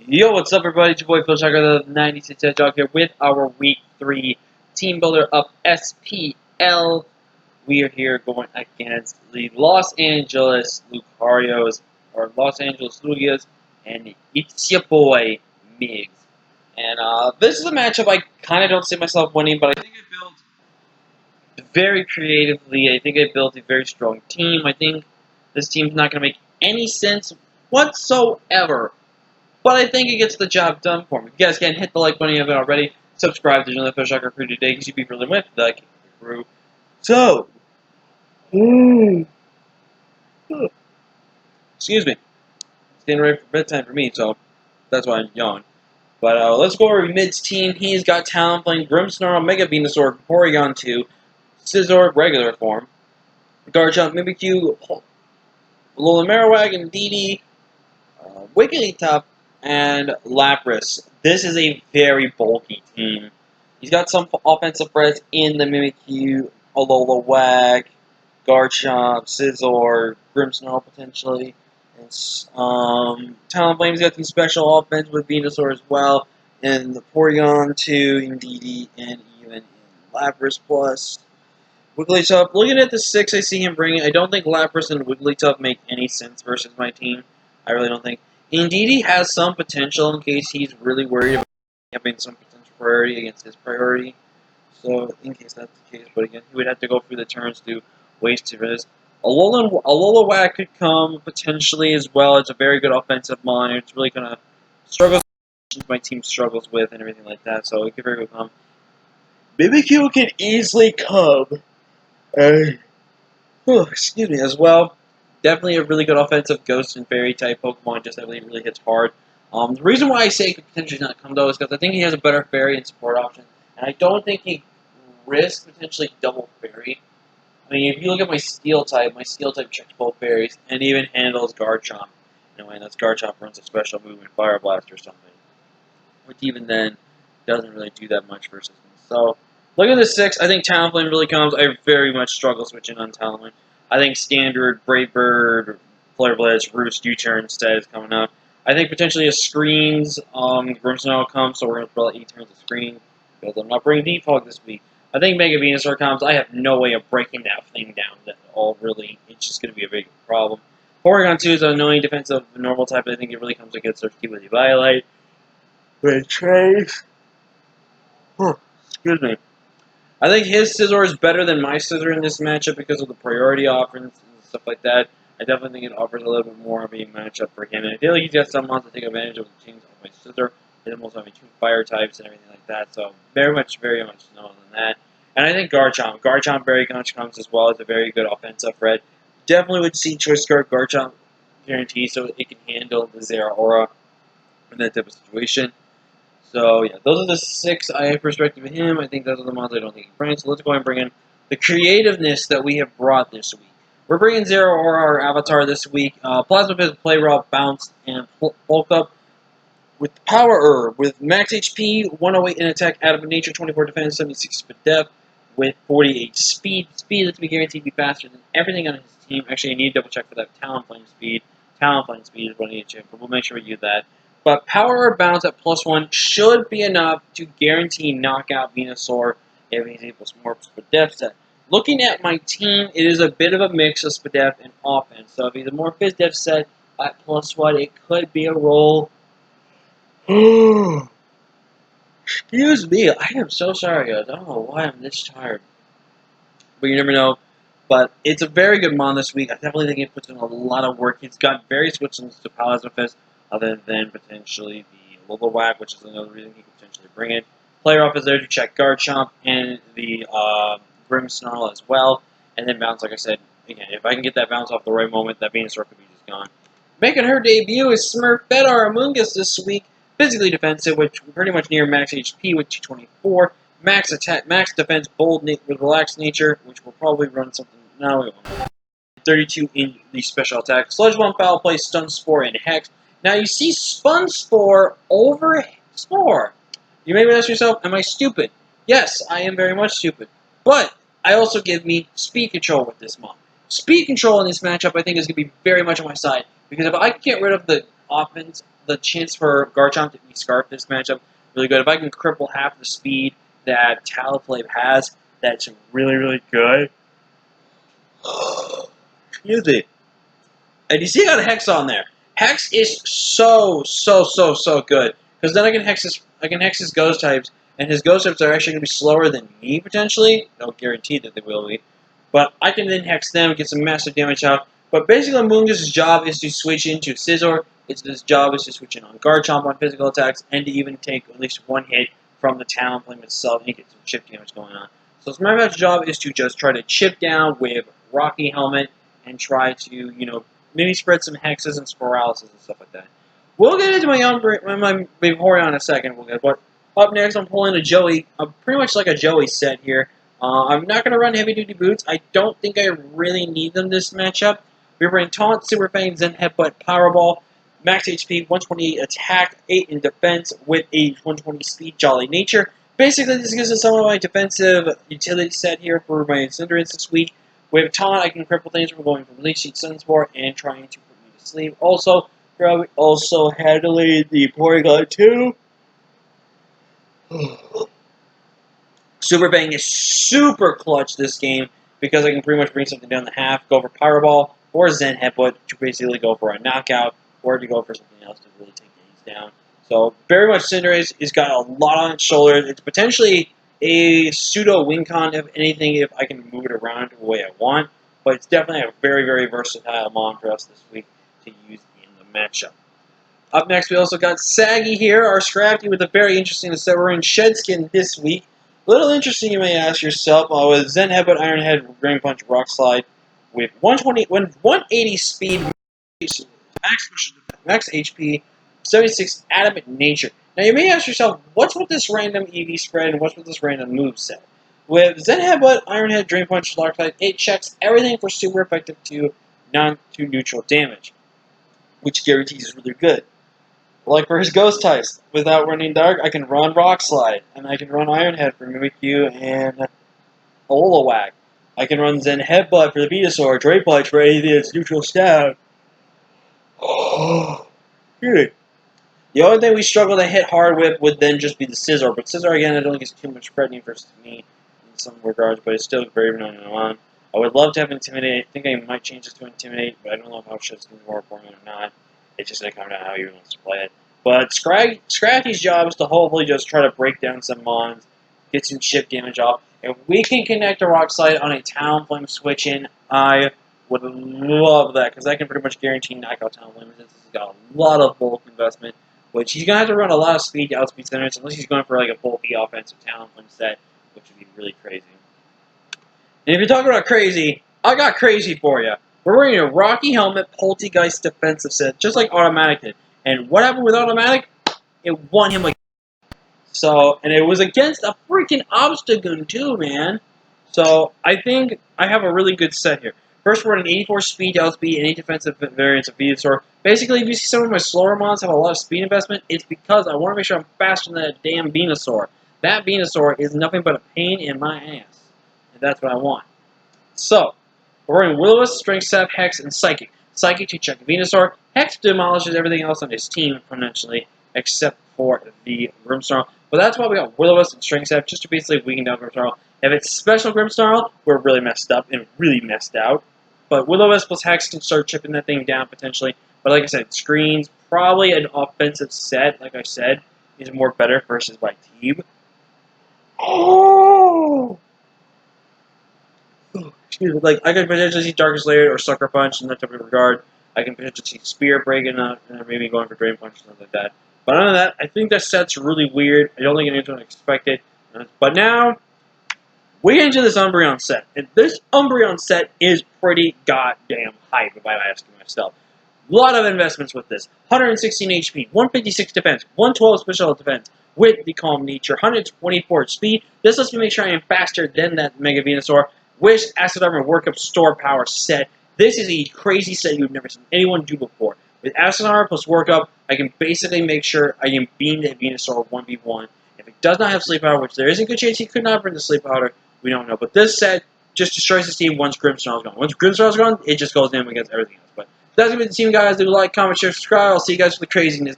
Yo, what's up, everybody? It's your boy Phil Shocker, the 96 Hedgehog here with our Week 3 Team Builder of SPL. We are here going against the Los Angeles Lucarios, or Los Angeles Lugias, and it's your boy, Migs. And this is a matchup I kind of don't see myself winning, but I think I built very creatively. I think I built a very strong team. I think this team's not going to make any sense whatsoever. But I think it gets the job done for me. If you guys can hit the like button if you haven't already. Subscribe to the Phil Shocker crew today because you'd be really with the crew. So, excuse me. It's getting ready for bedtime for me, so that's why I'm yawning. But let's go over Mid's team. He's got Talon playing Grimmsnarl, Mega Venusaur, Porygon 2, Scizor, regular form, Garchomp, Mimikyu, Alola Marowak, and DD, Wigglytuff, and Lapras. This is a very bulky team. He's got some offensive threats in the Mimikyu, Alola Wag, Garchomp, Scizor, Grimmsnarl potentially. And Talonflame's got some special offense with Venusaur as well. And the Porygon 2, Indeedee, and even in Lapras Plus. Wigglytuff, looking at the 6 I see him bringing, I don't think Lapras and Wigglytuff make any sense versus my team. I really don't think. Indeedee has some potential in case he's really worried about having some potential priority against his priority. So, in case that's the case, but again, he would have to go through the turns to waste to this. Alola Wag could come potentially as well. It's a very good offensive line. It's really going to struggle my team struggles with and everything like that, so it could very well come. Mimikyu can easily come. Excuse me, as well. Definitely a really good offensive ghost and fairy type Pokemon, just that really hits hard. The reason why I say he could potentially not come though is because I think he has a better fairy and support option, and I don't think he risks potentially double fairy. I mean, if you look at my steel type checks both fairies and even handles Garchomp. Anyway, that's Garchomp runs a special move in Fire Blast or something, which even then doesn't really do that much versus me. So, look at the 6. I think Talonflame really comes. I very much struggle switching on Talonflame. I think Standard, Brave Bird, Flare Blitz, Roost, U-Turn instead is coming up. I think potentially a Screens, Grimmsnarl comes, so we're going to throw 8 turns of Screen, because I'm not bringing Defog this week. I think Mega Venusaur comes. I have no way of breaking that thing down at all, really. It's just going to be a big problem. Porygon 2 is an annoying defensive normal type, but I think it really comes against Search Key with the Violet. With Trace. Excuse me. I think his Scizor is better than my Scizor in this matchup because of the priority offerings and stuff like that. I definitely think it offers a little bit more of a matchup for him. And I feel like he's got some months to take advantage of the change of my Scizor. They almost having 2 fire types and everything like that. So very much known than that. And I think Garchomp. Garchomp very much comes as well as a very good offensive threat. Definitely would see Choice Scarf Garchomp guarantee so it can handle the Zeraora in that type of situation. So, yeah, those are the 6 I have perspective of him. I think those are the ones I don't think he brings. So let's go ahead and bring in the creativeness that we have brought this week. We're bringing Zeraora, our avatar, this week. Plasma Fist, Play Rough, Bounce, and Bulk Up. With Power Herb, with max HP, 108 in attack, out of nature, 24 defense, 76 speed depth, with 48 speed. Speed that's to be guaranteed to be faster than everything on his team. Actually, I need to double check for that Talonflame speed. Talonflame speed is what I need to check, but we'll make sure we do that. But Power or Bounce at +1 should be enough to guarantee knockout Venusaur if he's able to more Spadef set. Looking at my team, it is a bit of a mix of Spadef and offense. So if he's a more Fizdef set at +1, it could be a roll. Excuse me, I am so sorry, guys. I don't know why I'm this tired. But you never know. But it's a very good mon this week. I definitely think he puts in a lot of work. He's got various switches to Plasma Fist, other than potentially the Alola Wag, which is another reason he could potentially bring it. Player off is there to check Garchomp and the Grimmsnarl as well. And then Bounce, like I said, again, if I can get that Bounce off the right moment, that Venusaur could be just gone. Making her debut is Smurf Bedar Amoonguss this week. Physically defensive, which pretty much near max HP with 224. Max attack, max defense, bold with relaxed nature, which will probably run something. No, we won't. 32 in the special attack. Sludge Bomb, Foul Play, Stun Spore, and Hex. Now you see Spun Spore over Spore. You may ask yourself, am I stupid? Yes, I am very much stupid. But I also give me speed control with this mod. Speed control in this matchup I think is going to be very much on my side. Because if I can get rid of the offense, the chance for Garchomp to be scarfed this matchup really good. If I can cripple half the speed that Talonflame has, that's really, really good. Excuse me. And you see I got a Hex on there. Hex is so good. Because then I can hex his ghost types, and his ghost types are actually gonna be slower than me potentially. Don't guarantee that they will be. But I can then hex them, get some massive damage out. But basically Mungus' job is to switch into Scizor. His job is to switch in on Garchomp on physical attacks, and to even take at least one hit from the Talonflame itself and get some chip damage going on. So Smartback's job is to just try to chip down with Rocky Helmet and try to, maybe spread some hexes and paralysis and stuff like that. We'll get into my Vaporeon in a second. But up next, I'm pulling a Joey. I'm pretty much like a Joey set here. I'm not going to run heavy-duty boots. I don't think I really need them this matchup. We're running Taunt, Super Fang, Zen Headbutt, Powerball, Max HP, 128 attack, 8 in defense with a 120 speed, Jolly Nature. Basically, this gives us some of my defensive utility set here for my Cinderace this week. With Taunt, I can cripple things from going from Leech Seed Sunspore and trying to put me to sleep. Also, probably also handling the Porygon 2. Super Bang is super clutch this game because I can pretty much bring something down the half, go for Powerball, or Zen Headbutt to basically go for a knockout, or to go for something else to really take things down. So, very much Cinderace has got a lot on its shoulders. It's potentially a pseudo win con, if anything, if I can move it around the way I want. But it's definitely a very, very versatile mon for us this week to use in the matchup. Up next, we also got Saggy here, our Scrafty, with a very interesting set. We're in Shedskin this week. A little interesting, you may ask yourself, with Zen Headbutt, Iron Head, Drain Punch, Rock Slide, with 180 speed, max HP, 76 Adamant Nature. Now, you may ask yourself, what's with this random EV spread and what's with this random move set? With Zen Headbutt, Iron Head, Drain Punch, Rock Slide, it checks everything for super effective to non-to-neutral damage, which guarantees is really good. Like for his ghost types, without running dark, I can run Rock Slide, and I can run Iron Head for Mimikyu and Olawag. I can run Zen Headbutt for the Venusaur, Drain Punch for anything that's neutral stab. Good. The only thing we struggle to hit hard with would then just be the Scizor, but Scizor again, it only gets too much threatening for me in some regards, but it's still very annoying on. I would love to have Intimidate. I think I might change this to Intimidate, but I don't know how much it's going to work for me or not. It's just going to come down to how he wants to play it. But Scrafty's job is to hopefully just try to break down some mons, get some chip damage off. If we can connect a Rock Slide on a Talonflame switch in, I would love that, because I can pretty much guarantee knockout Talonflame. This has got a lot of bulk investment, which he's going to have to run a lot of speed to outspeed Cinderace, unless he's going for like a bulky offensive Talonflame set, which would be really crazy. And if you're talking about crazy, I got crazy for you. We're wearing a Rocky Helmet Poltegeist defensive set, just like Automatic did. And what happened with Automatic? It won him again. So, and it was against a freaking Obstagoon too, man. So, I think I have a really good set here. First, we're at an 84 speed to outspeed any defensive variants of Venusaur. Basically, if you see some of my slower mons have a lot of speed investment, it's because I want to make sure I'm faster than that damn Venusaur. That Venusaur is nothing but a pain in my ass. And that's what I want. So, we're running Will-O-Wisp, Strength Sap, Hex, and Psychic. Psychic to check Venusaur. Hex demolishes everything else on his team, potentially, except for the Grimmsnarl. But that's why we got Will-O-Wisp and Strength Sap, just to basically weaken down Grimmsnarl. If it's Special Grimmsnarl, we're really messed up and really messed out. But Will-O-Wisp plus Hex can start chipping that thing down, potentially. But like I said, Screens, probably an offensive set, like I said, is more better versus my team. Oh! Excuse me, like, I can potentially see Darkest Lair or Sucker Punch in that type of regard. I can potentially see Spear breaking up and maybe going for Drain Punch or something like that. But other than that, I think that set's really weird. I don't think anyone's expected. But now, we get into this Umbreon set. And this Umbreon set is pretty goddamn hype, if I'm asking myself. A lot of investments with this. 116 HP, 156 defense, 112 special defense with the Calm Nature, 124 speed. This lets me make sure I am faster than that Mega Venusaur. Wish, Acid Armor, Work Up, Store Power set. This is a crazy set you've never seen anyone do before. With Acid Armor plus Work Up, I can basically make sure I can beam that Venusaur 1v1. If it does not have Sleep Powder, which there is a good chance he could not bring the Sleep Powder, we don't know. But this set just destroys his team once Grimmsnarl's gone. Once Grimmsnarl's gone, it just goes in against everything else. But That's going to be the team, guys. Do like, comment, share, subscribe. I'll see you guys for the craziness.